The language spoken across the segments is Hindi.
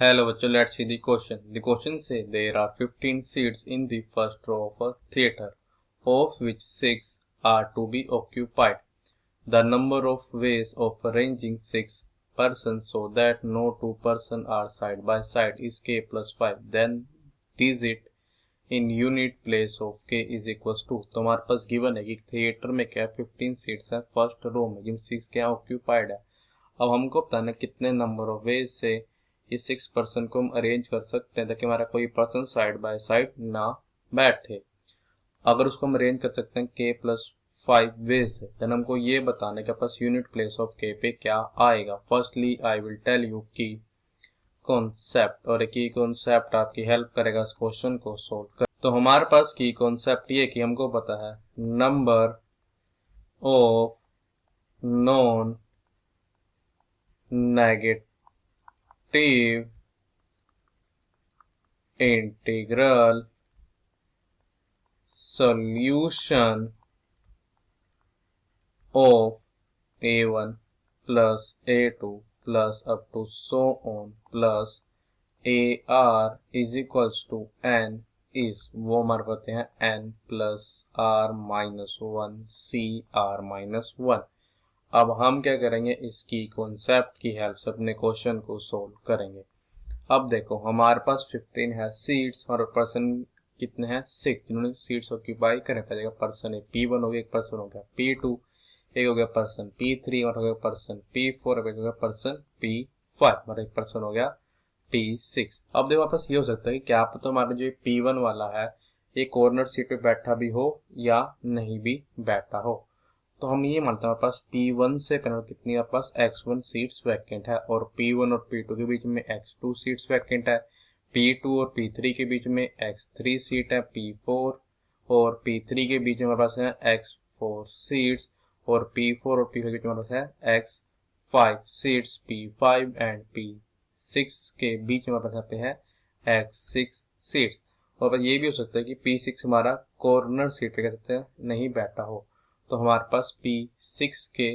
Hello bachcho, let's see the question. The question says there are 15 seats in the first row of a theatre, of which 6 are to be occupied. The number of ways of arranging 6 persons so that no two persons are side by side is k plus 5. Then digit in unit place of k is equals to. तो हमारे पास गिवन है कि थिएटर में क्या 15 सीट्स है फर्स्ट रो में, जिन 6 क्या ऑक्यूपाइड है। अब हमको बताना कितने नंबर ऑफ वेज से ये 6 पर्सन को हम अरेंज कर सकते हैं ताकि हमारा कोई पर्सन साइड बाय साइड ना बैठे। अगर उसको हम अरेंज कर सकते हैं k प्लस 5 वेज से, देन हमको ये बताना है कि पास यूनिट प्लेस ऑफ k पे क्या आएगा। Firstly I will tell you की कॉन्सेप्ट, और एक ही कॉन्सेप्ट आपकी हेल्प करेगा इस क्वेश्चन को सोल्व कर। तो हमारे पास की कॉन्सेप्ट ये कि हमको पता है number of non negative integral solution of a1 plus a2 plus up to so on plus ar is equals to n is वो हमारे पाते हैं n plus r minus 1 c r minus 1। अब हम क्या करेंगे, इसकी कॉन्सेप्ट की हेल्प से अपने क्वेश्चन को सोल्व करेंगे। अब देखो हमारे पास 15 है सीट्स और पर्सन कितने हैं 6, जिन्होंने सीट्स ऑक्यूपाई करें। पहले पर्सन है P1 हो गया, एक पर्सन हो गया P2, एक हो गया पर्सन P3 और हो गया पर्सन P4 और एक हो गया पर्सन P5 और एक पर्सन हो गया P6। अब देखो वापस ये हो सकता है कि क्या पता हमारा जो P1 वाला है ये कॉर्नर सीट पे बैठा भी हो या नहीं भी बैठा हो। तो हम ये मानते हैं हमारे पास P1 से कितनी हमारे पास X1 सीट्स वैकेंट है और P1 और P2 के बीच में X2 सीट्स वैकेंट है। P2 और P3 के बीच में X3 सीट है। P4 और P3 के बीच में हमारे पास है X4 सीट्स और P4 और P5 के बीच में हमारे पास है X5 seats. P5 and P6 के बीच में हमारे पास यहाँ पे है X6 सीट्स। और ये भी हो सकता है कि P6 हमारा कॉर्नर सीट पे कह सकते हैं नहीं बैठा हो, तो हमारे पास P6 के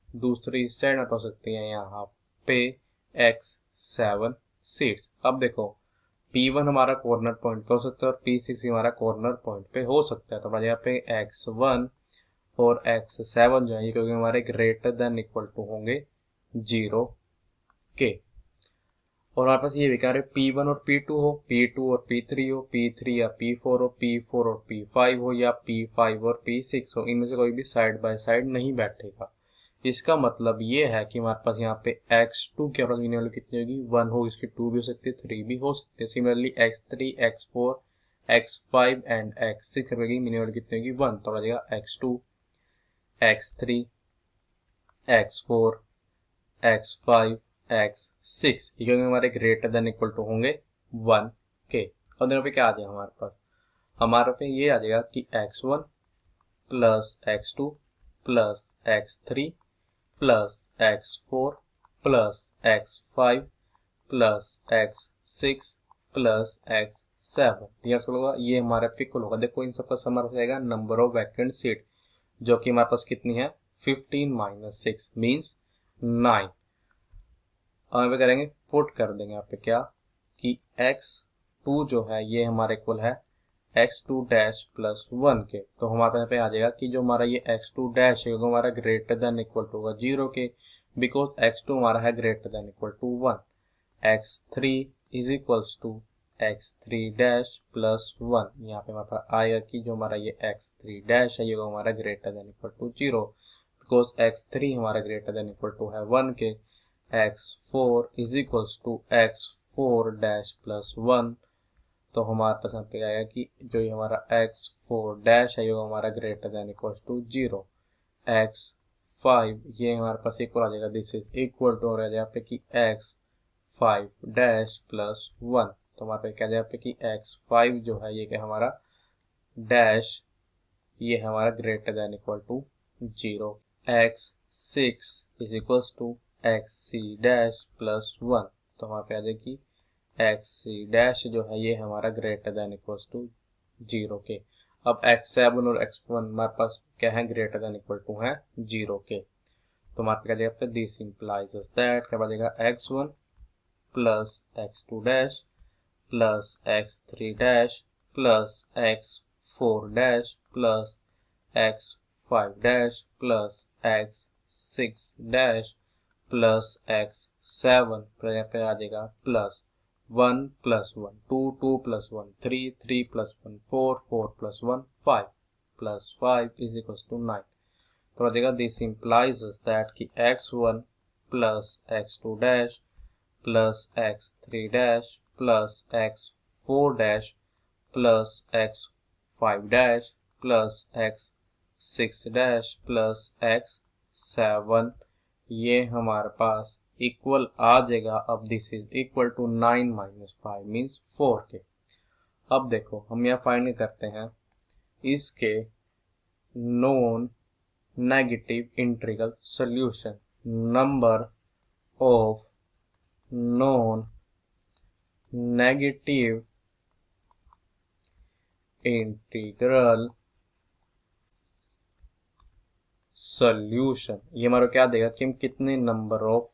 दूसरी साइड में हो सकती है यहाँ पे X7 सीट्स। अब देखो P1 हमारा कॉर्नर पॉइंट पे हो सकता है और P6 हमारा कॉर्नर पॉइंट पे हो सकता है। तो हमारे यहाँ पे X1 और X7 जो है ये क्योंकि हमारे ग्रेटर देन इक्वल टू होंगे 0 के। और हमारे पास ये भी कह रहे P1 और P2 हो, P2 और P3 हो, P3 या P4 हो, P4 और P5 हो या P5 और P6 हो, इनमें से कोई भी साइड बाय साइड नहीं बैठेगा। इसका मतलब ये है कि हमारे पास यहाँ पे X2 की वैल्यू कितनी होगी 1 होगी, इसकी 2 भी हो सकती है 3 भी हो सकती है। Similarly X3 X4 X5 and X6 की मिनिमम कितनी होगी 1। तो आ जाएगा X2 X3 X4 X5 X6 क्योंकि हमारे ग्रेटर देन इक्वल टू होंगे 1 के। और दोनों पे क्या आ जाएगा हमारे पे ये आ जाएगा कि X1 plus X2 plus X3 plus X4 plus X5 plus X6 plus X7 होगा। ये हमारा पिकल होगा। देखो इन सबका समर हो जाएगा नंबर ऑफ वैकेंट सीट, जो कि हमारे पास कितनी है 15 माइनस 6 मीन्स 9। और पे करेंगे पुट कर देंगे यहाँ पे क्या कि X2 जो है ये हमारे इक्वल है X2 डैश प्लस 1 के। तो हमारे यहाँ पे आ जाएगा कि जो हमारा ये X2 डैश है वो हमारा ग्रेटर देन इक्वल टू होगा 0 के, बिकॉज X2 हमारा है greater than equal to 1। X3 is equals to X3 dash plus 1। यहाँ पे हमारे पास आएगा कि जो हमारा ये X3 डैश है ये हमारा greater than equal to 0, because X3 हमारा ग्रेटर देन इक्वल टू है 1 के। X4 is equals to X4 dash plus 1। तो हमारे पास यहाँ पे आएगा कि जो ये हमारा X4 डैश है ये हमारा greater than equal to 0। X5 ये हमारे पास इक्वल आ जाएगा, दिस इज इक्वल टू रह यहाँ पे कि X5 डैश प्लस 1। तो हमारे पे क्या जाएगा पे कि X5 जो है ये क्या हमारा डैश ये हमारा greater than equal to 0। X6 is equals to Xc dash plus 1। तो हमारे पे आ जाएगी Xc डैश जो है ये हमारा ग्रेटर देन इक्वल्स टू 0 के। अब X7 और X1 हमारे पास क्या है ग्रेटर देन इक्वल टू है 0 के। तो हमारे पे क्या जाएगा दिस इंप्लाइज दैट क्या बचेगा X1 plus x2 dash plus x3 dash plus x4 dash plus x5 dash plus x6 dash plus x7 यहाँ पे आ जाएगा plus 1 plus 1 2 2 plus 1 3 3 plus 1 4 4 plus 1 5 plus 5 is equals to 9. तो आ जाएगा दिस implies that कि x1 plus x2 dash plus x3 dash plus x4 dash plus x5 dash plus x6 dash plus x7 ये हमारे पास इक्वल आ जाएगा. अब this is equal to 9 minus 5 means 4 k. अब देखो हम यहाँ फाइंड करते हैं इसके non negative integral solution. Number of non negative integral solution. ये हमारा क्या देगा कि हम कितने नंबर ऑफ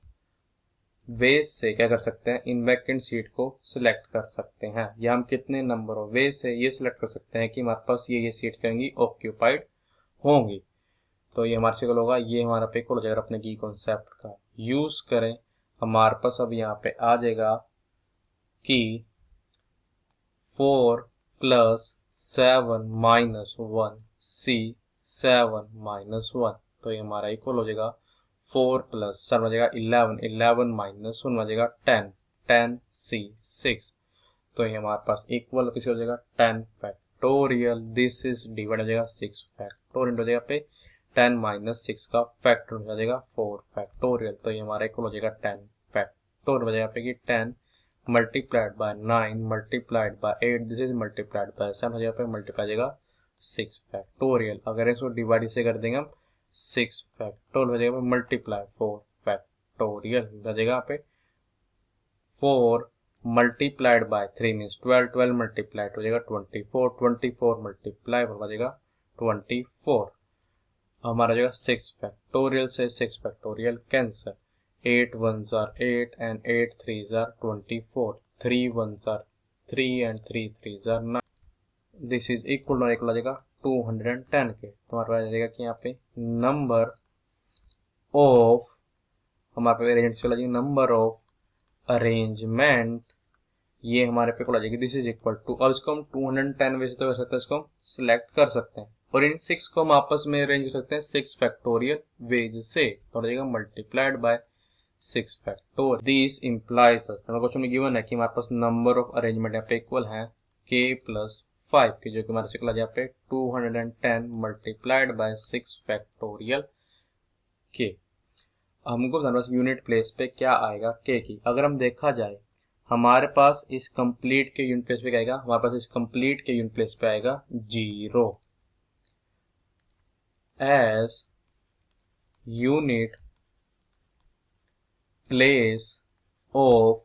वेज से क्या कर सकते हैं इन वैकेंट सीट को सिलेक्ट कर सकते हैं, या हम कितने नंबर ऑफ वेज से ये सिलेक्ट कर सकते हैं कि हमारे पास ये सीट्स कहेंगी ऑक्यूपाइड होंगी. तो ये हमारे से होगा, ये हमारा पे हो जाएगा अपने की कॉन्सेप्ट का यूज करें. हमारे पास अब यहाँ पे आ जाएगा कि 4 plus 7 minus 1 C 7 minus 1. तो ये हमारा इक्वल हो जाएगा 4 plus 7 हो जाएगा 11 11 minus 1 हो जाएगा 10 10 C 6. तो ये हमारे पास इक्वल किसी हो जाएगा 10 फैक्टोरियल. दिस इज डिवाइड हो जाएगा 6 फैक्टोरियल हो जाएगा पे 10 माइनस 6 का फैक्टर हो जाएगा 4 फैक्टोरियल. तो ये हमारा इक्वल हो जाएगा 10 फैक्टोरियल हो जाएगा पे कि 10 multiplied by 9 multiplied by 8 this is multiplied by 7 हो जाएगा पे मल्टीप्लाई हो जाएगा 6 फैक्टोरियल. अगर इसको डिवाइड से कर देंगे हम 6 फैक्टोरियल हो जाएगा मल्टीप्लाई 4 फैक्टोरियल हो जाएगा पे 4 multiplied by 3 means 12 12 multiplied हो जाएगा 24 24 multiply हो जाएगा 24. हमारा जाएगा 6 फैक्टोरियल से 6 factorial cancer. 8 ones are 8 and 8 threes are 24. 3 ones are 3 and 3 threes are 9. This is equal to equal आ जाएगा 210 के. तो हमारे पास आ जाएगा कि यहाँ पे नंबर ऑफ हमारे पे अरेंजमेंट चला जाएगा नंबर ऑफ अरेंजमेंट ये हमारे पे आ जाएगी. दिस इज इक्वल टू अब इसको हम 210 वैसे तो कर सकते हैं, इसको हम सिलेक्ट कर सकते हैं और इन 6 को हम आपस में अरेंज कर सकते हैं 6 फैक्टोरियल वेज से. तो आ जाएगा multiplied by 6 factorial. This implies question में गिवन है कि हमारे पास नंबर ऑफ अरेंजमेंट यहाँ पे इक्वल है k प्लस 5 के, जो कि हमारे से यहाँ पे 210 मल्टीप्लाइड बाय 6 फैक्टोरियल k. हमको यूनिट प्लेस पे क्या आएगा k की. अगर हम देखा जाए हमारे पास इस कंप्लीट के यूनिट प्लेस पे क्या आएगा, हमारे पास इस कंप्लीट के यूनिट प्लेस पे आएगा 0 as unit place of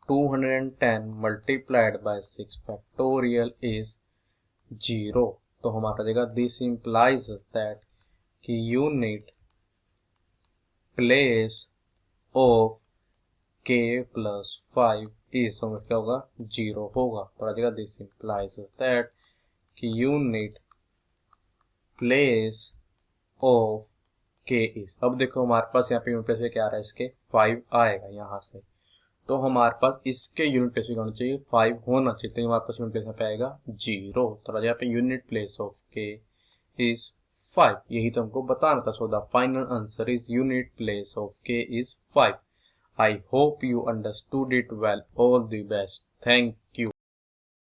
210 multiplied by 6 factorial is 0. तो हमारा देगा दिस implies that कि unit place of k plus 5 is क्या होगा 0 होगा. तो आ जाएगा दिस implies that कि unit place of k is. अब देखो हमारे पास यहाँ पे यूनिट प्लेस पे क्या आ रहा है, इसके 5 आएगा यहाँ से. तो हमारे पास इसके यूनिट प्लेस पे होना चाहिए 5 होना चाहिए. तो हमारे पास यूनिट प्लेस पे आएगा 0. तो यहाँ पे unit place of k is 5. यही तो हमको बताना था. So the final answer is unit place of k is 5. I hope you understood it well. All the best. Thank you.